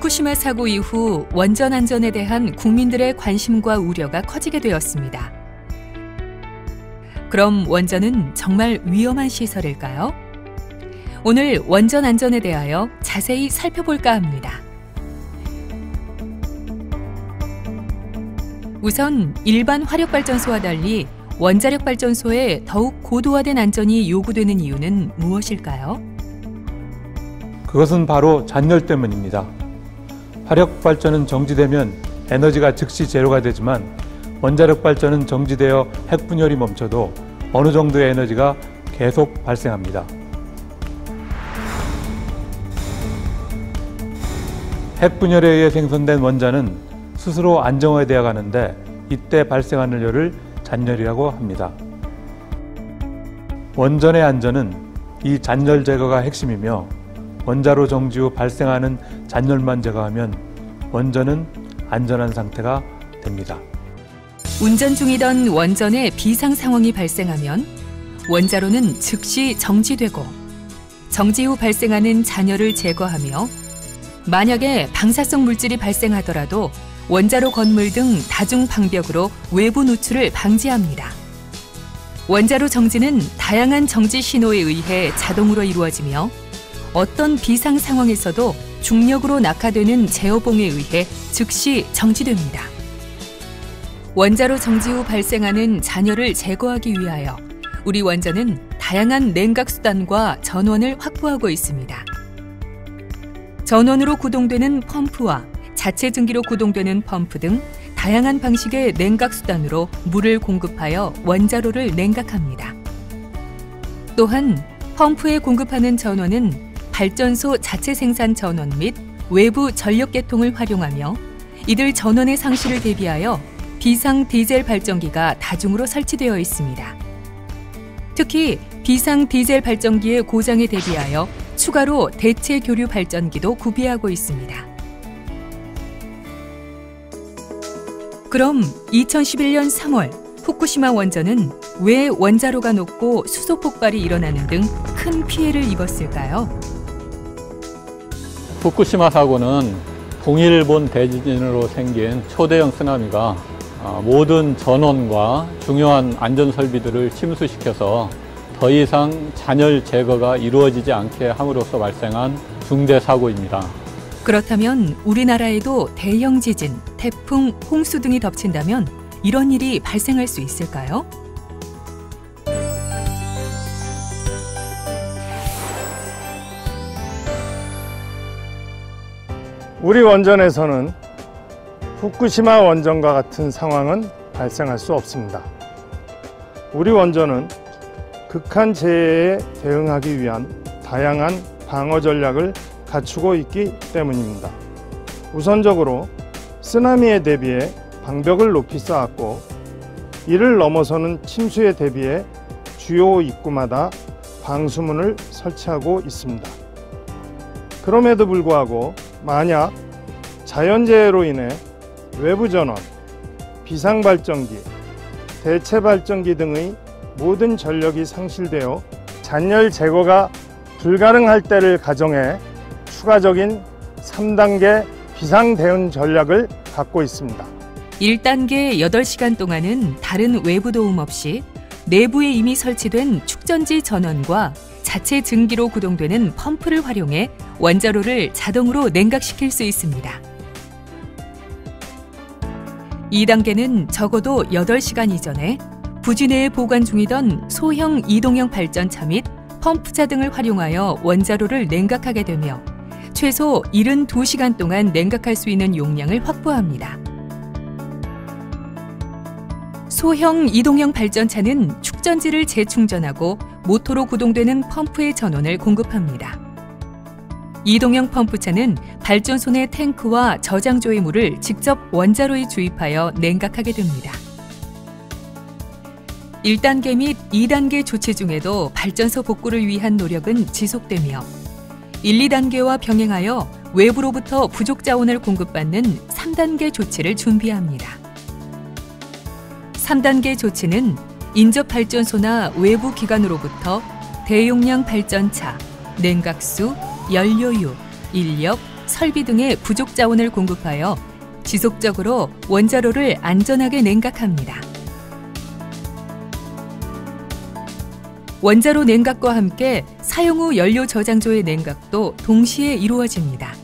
후쿠시마 사고 이후 원전 안전에 대한 국민들의 관심과 우려가 커지게 되었습니다. 그럼 원전은 정말 위험한 시설일까요? 오늘 원전 안전에 대하여 자세히 살펴볼까 합니다. 우선 일반 화력발전소와 달리 원자력발전소에 더욱 고도화된 안전이 요구되는 이유는 무엇일까요? 그것은 바로 잔열 때문입니다. 화력발전은 정지되면 에너지가 즉시 제로가 되지만 원자력발전은 정지되어 핵분열이 멈춰도 어느 정도의 에너지가 계속 발생합니다. 핵분열에 의해 생성된 원자는 스스로 안정화되어 가는데 이때 발생하는 열을 잔열이라고 합니다. 원전의 안전은 이 잔열 제거가 핵심이며 원자로 정지 후 발생하는 잔열만 제거하면 원전은 안전한 상태가 됩니다. 운전 중이던 원전에 비상 상황이 발생하면 원자로는 즉시 정지되고 정지 후 발생하는 잔열을 제거하며 만약에 방사성 물질이 발생하더라도 원자로 건물 등 다중 방벽으로 외부 누출을 방지합니다. 원자로 정지는 다양한 정지 신호에 의해 자동으로 이루어지며 어떤 비상 상황에서도 중력으로 낙하되는 제어봉에 의해 즉시 정지됩니다. 원자로 정지 후 발생하는 잔열을 제거하기 위하여 우리 원전은 다양한 냉각 수단과 전원을 확보하고 있습니다. 전원으로 구동되는 펌프와 자체 증기로 구동되는 펌프 등 다양한 방식의 냉각 수단으로 물을 공급하여 원자로를 냉각합니다. 또한 펌프에 공급하는 전원은 발전소 자체 생산 전원 및 외부 전력 계통을 활용하며 이들 전원의 상실을 대비하여 비상 디젤 발전기가 다중으로 설치되어 있습니다. 특히 비상 디젤 발전기의 고장에 대비하여 추가로 대체 교류 발전기도 구비하고 있습니다. 그럼 2011년 3월 후쿠시마 원전은 왜 원자로가 녹고 수소 폭발이 일어나는 등 큰 피해를 입었을까요? 후쿠시마 사고는 동일본 대지진으로 생긴 초대형 쓰나미가 모든 전원과 중요한 안전설비들을 침수시켜서 더 이상 잔열 제거가 이루어지지 않게 함으로써 발생한 중대 사고입니다. 그렇다면 우리나라에도 대형 지진, 태풍, 홍수 등이 덮친다면 이런 일이 발생할 수 있을까요? 우리 원전에서는 후쿠시마 원전과 같은 상황은 발생할 수 없습니다. 우리 원전은 극한 재해에 대응하기 위한 다양한 방어 전략을 갖추고 있기 때문입니다. 우선적으로 쓰나미에 대비해 방벽을 높이 쌓았고 이를 넘어서는 침수에 대비해 주요 입구마다 방수문을 설치하고 있습니다. 그럼에도 불구하고 만약 자연재해로 인해 외부 전원, 비상발전기, 대체발전기 등의 모든 전력이 상실되어 잔열 제거가 불가능할 때를 가정해 추가적인 3단계 비상대응 전략을 갖고 있습니다. 1단계 8시간 동안은 다른 외부 도움 없이 내부에 이미 설치된 축전지 전원과 자체 증기로 구동되는 펌프를 활용해 원자로를 자동으로 냉각시킬 수 있습니다. 2단계는 적어도 8시간 이전에 부지 내에 보관 중이던 소형 이동형 발전차 및 펌프차 등을 활용하여 원자로를 냉각하게 되며 최소 72시간 동안 냉각할 수 있는 용량을 확보합니다. 소형 이동형 발전차는 축전지를 재충전하고 모터로 구동되는 펌프의 전원을 공급합니다. 이동형 펌프차는 발전소 내 탱크와 저장조의 물을 직접 원자로에 주입하여 냉각하게 됩니다. 1단계 및 2단계 조치 중에도 발전소 복구를 위한 노력은 지속되며 1, 2단계와 병행하여 외부로부터 부족 자원을 공급받는 3단계 조치를 준비합니다. 3단계 조치는 인접 발전소나 외부 기관으로부터 대용량 발전차, 냉각수, 연료유, 인력, 설비 등의 부족 자원을 공급하여 지속적으로 원자로를 안전하게 냉각합니다. 원자로 냉각과 함께 사용 후 연료 저장조의 냉각도 동시에 이루어집니다.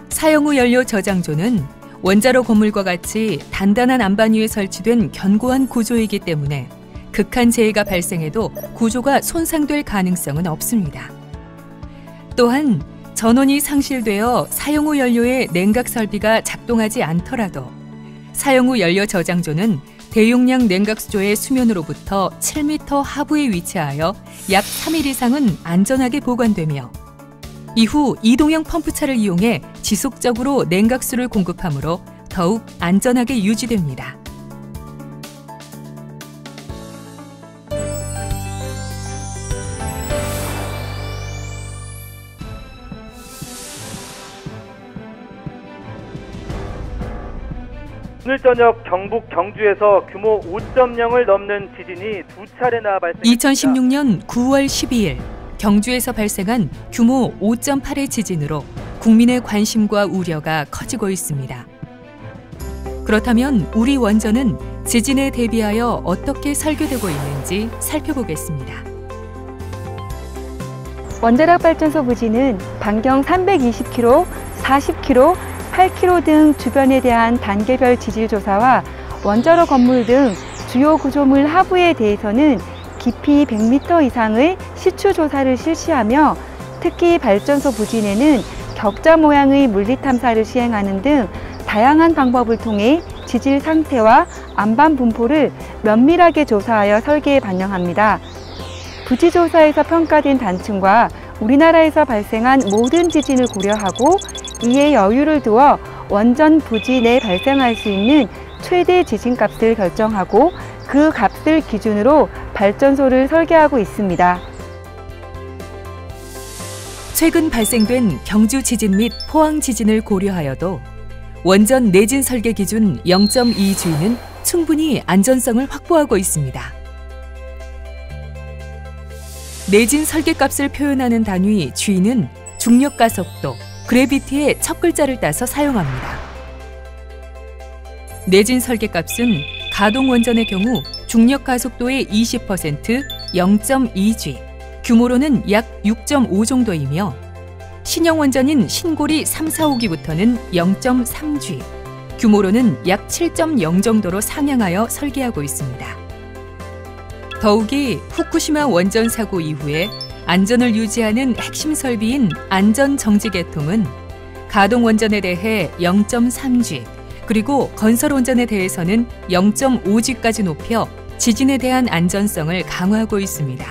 사용 후 연료 저장조는 원자로 건물과 같이 단단한 안반 위에 설치된 견고한 구조이기 때문에 극한 재해가 발생해도 구조가 손상될 가능성은 없습니다. 또한 전원이 상실되어 사용 후 연료의 냉각 설비가 작동하지 않더라도 사용 후 연료 저장조는 대용량 냉각수조의 수면으로부터 7m 하부에 위치하여 약 3일 이상은 안전하게 보관되며 이후 이동형 펌프차를 이용해 지속적으로 냉각수를 공급하므로 더욱 안전하게 유지됩니다. 오늘 저녁 경북 경주에서 규모 5.0을 넘는 지진이 두 차례나 발생했습니다. 2016년 9월 12일 경주에서 발생한 규모 5.8의 지진으로 국민의 관심과 우려가 커지고 있습니다. 그렇다면 우리 원전은 지진에 대비하여 어떻게 설계되고 있는지 살펴보겠습니다. 원자력 발전소 부지는 반경 320km, 40km, 8km 등 주변에 대한 단계별 지질 조사와 원자로 건물 등 주요 구조물 하부에 대해서는 깊이 100m 이상의 시추 조사를 실시하며 특히 발전소 부진에는 격자 모양의 물리 탐사를 시행하는 등 다양한 방법을 통해 지질 상태와 안반 분포를 면밀하게 조사하여 설계에 반영합니다. 부지 조사에서 평가된 단층과 우리나라에서 발생한 모든 지진을 고려하고 이에 여유를 두어 원전 부지 내 발생할 수 있는 최대 지진값을 결정하고 그 값을 기준으로 발전소를 설계하고 있습니다. 최근 발생된 경주 지진 및 포항 지진을 고려하여도 원전 내진 설계 기준 0.2G는 충분히 안전성을 확보하고 있습니다. 내진 설계값을 표현하는 단위 G는 중력 가속도, 그래비티의 첫 글자를 따서 사용합니다. 내진 설계값은 가동 원전의 경우 중력 가속도의 20% 0.2G, 규모로는 약 6.5 정도이며 신형 원전인 신고리 3, 4, 5기부터는 0.3G, 규모로는 약 7.0 정도로 상향하여 설계하고 있습니다. 더욱이 후쿠시마 원전 사고 이후에 안전을 유지하는 핵심 설비인 안전정지계통은 가동 원전에 대해 0.3G, 그리고 건설 원전에 대해서는 0.5G까지 높여 지진에 대한 안전성을 강화하고 있습니다.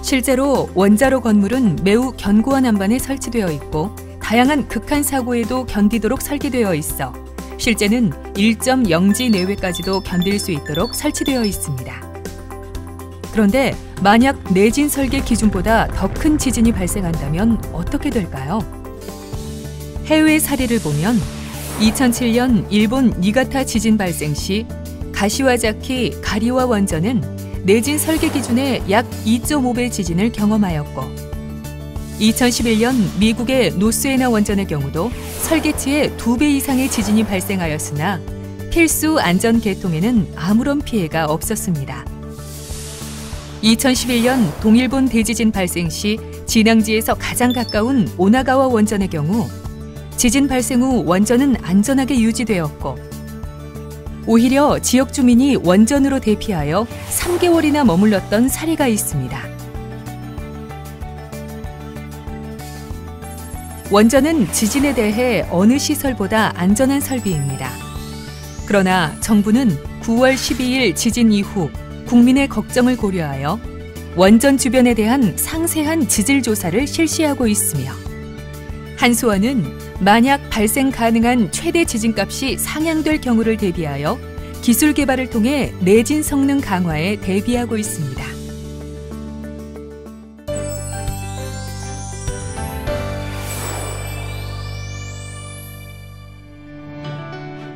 실제로 원자로 건물은 매우 견고한 안반에 설치되어 있고 다양한 극한 사고에도 견디도록 설계되어 있어 실제는 1.0G 내외까지도 견딜 수 있도록 설치되어 있습니다. 그런데 만약 내진 설계 기준보다 더 큰 지진이 발생한다면 어떻게 될까요? 해외 사례를 보면 2007년 일본 니가타 지진 발생 시 가시와자키 가리와 원전은 내진 설계 기준의 약 2.5배 지진을 경험하였고 2011년 미국의 노스에나 원전의 경우도 설계치의 2배 이상의 지진이 발생하였으나 필수 안전 계통에는 아무런 피해가 없었습니다. 2011년 동일본 대지진 발생 시 진앙지에서 가장 가까운 오나가와 원전의 경우 지진 발생 후 원전은 안전하게 유지되었고 오히려 지역 주민이 원전으로 대피하여 3개월이나 머물렀던 사례가 있습니다. 원전은 지진에 대해 어느 시설보다 안전한 설비입니다. 그러나 정부는 9월 12일 지진 이후 국민의 걱정을 고려하여 원전 주변에 대한 상세한 지질 조사를 실시하고 있으며 한수원은 만약 발생 가능한 최대 지진값이 상향될 경우를 대비하여 기술 개발을 통해 내진 성능 강화에 대비하고 있습니다.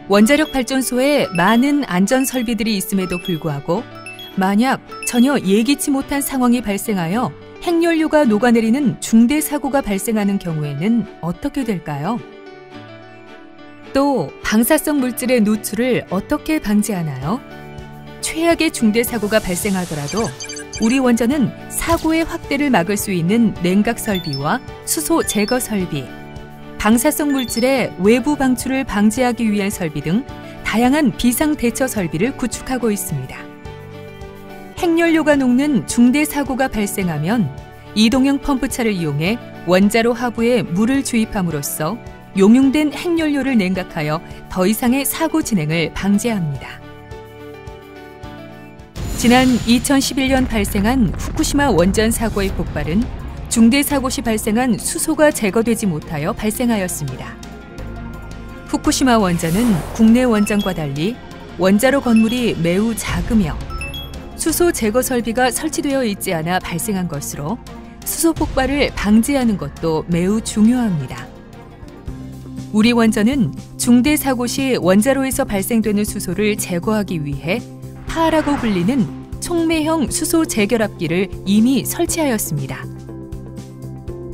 원자력 발전소에 많은 안전 설비들이 있음에도 불구하고 만약 전혀 예기치 못한 상황이 발생하여 핵연료가 녹아내리는 중대 사고가 발생하는 경우에는 어떻게 될까요? 또 방사성 물질의 노출을 어떻게 방지하나요? 최악의 중대 사고가 발생하더라도 우리 원전은 사고의 확대를 막을 수 있는 냉각 설비와 수소 제거 설비, 방사성 물질의 외부 방출을 방지하기 위한 설비 등 다양한 비상 대처 설비를 구축하고 있습니다. 핵연료가 녹는 중대 사고가 발생하면 이동형 펌프차를 이용해 원자로 하부에 물을 주입함으로써 용융된 핵연료를 냉각하여 더 이상의 사고 진행을 방지합니다. 지난 2011년 발생한 후쿠시마 원전 사고의 폭발은 중대 사고 시 발생한 수소가 제거되지 못하여 발생하였습니다. 후쿠시마 원전은 국내 원전과 달리 원자로 건물이 매우 작으며 수소 제거 설비가 설치되어 있지 않아 발생한 것으로 수소 폭발을 방지하는 것도 매우 중요합니다. 우리 원전은 중대 사고 시 원자로에서 발생되는 수소를 제거하기 위해 파라고 불리는 촉매형 수소 재결합기를 이미 설치하였습니다.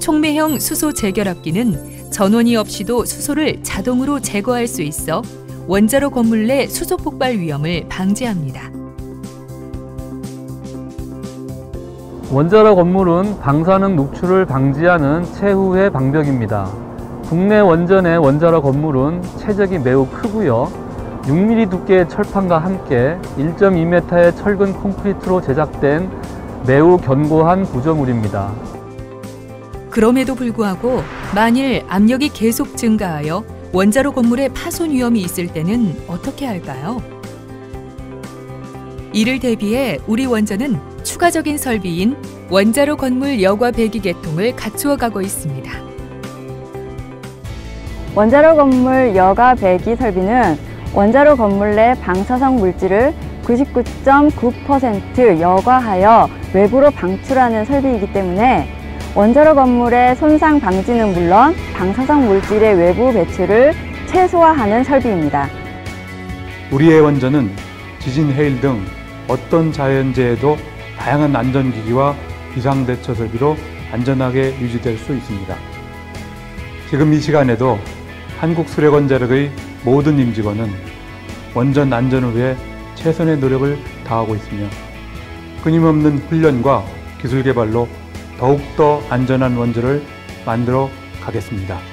촉매형 수소 재결합기는 전원이 없이도 수소를 자동으로 제거할 수 있어 원자로 건물 내 수소 폭발 위험을 방지합니다. 원자로 건물은 방사능 노출을 방지하는 최후의 방벽입니다. 국내 원전의 원자로 건물은 체적이 매우 크고요. 6mm 두께의 철판과 함께 1.2m의 철근 콘크리트로 제작된 매우 견고한 구조물입니다. 그럼에도 불구하고 만일 압력이 계속 증가하여 원자로 건물에 파손 위험이 있을 때는 어떻게 할까요? 이를 대비해 우리 원전은 추가적인 설비인 원자로 건물 여과 배기 계통을 갖추어 가고 있습니다. 원자로 건물 여과 배기 설비는 원자로 건물 내 방사성 물질을 99.9% 여과하여 외부로 방출하는 설비이기 때문에 원자로 건물의 손상 방지는 물론 방사성 물질의 외부 배출을 최소화하는 설비입니다. 우리의 원전은 지진, 해일 등 어떤 자연재해도 다양한 안전기기와 비상대처 설비로 안전하게 유지될 수 있습니다. 지금 이 시간에도 한국수력원자력의 모든 임직원은 원전 안전을 위해 최선의 노력을 다하고 있으며 끊임없는 훈련과 기술 개발로 더욱더 안전한 원전을 만들어 가겠습니다.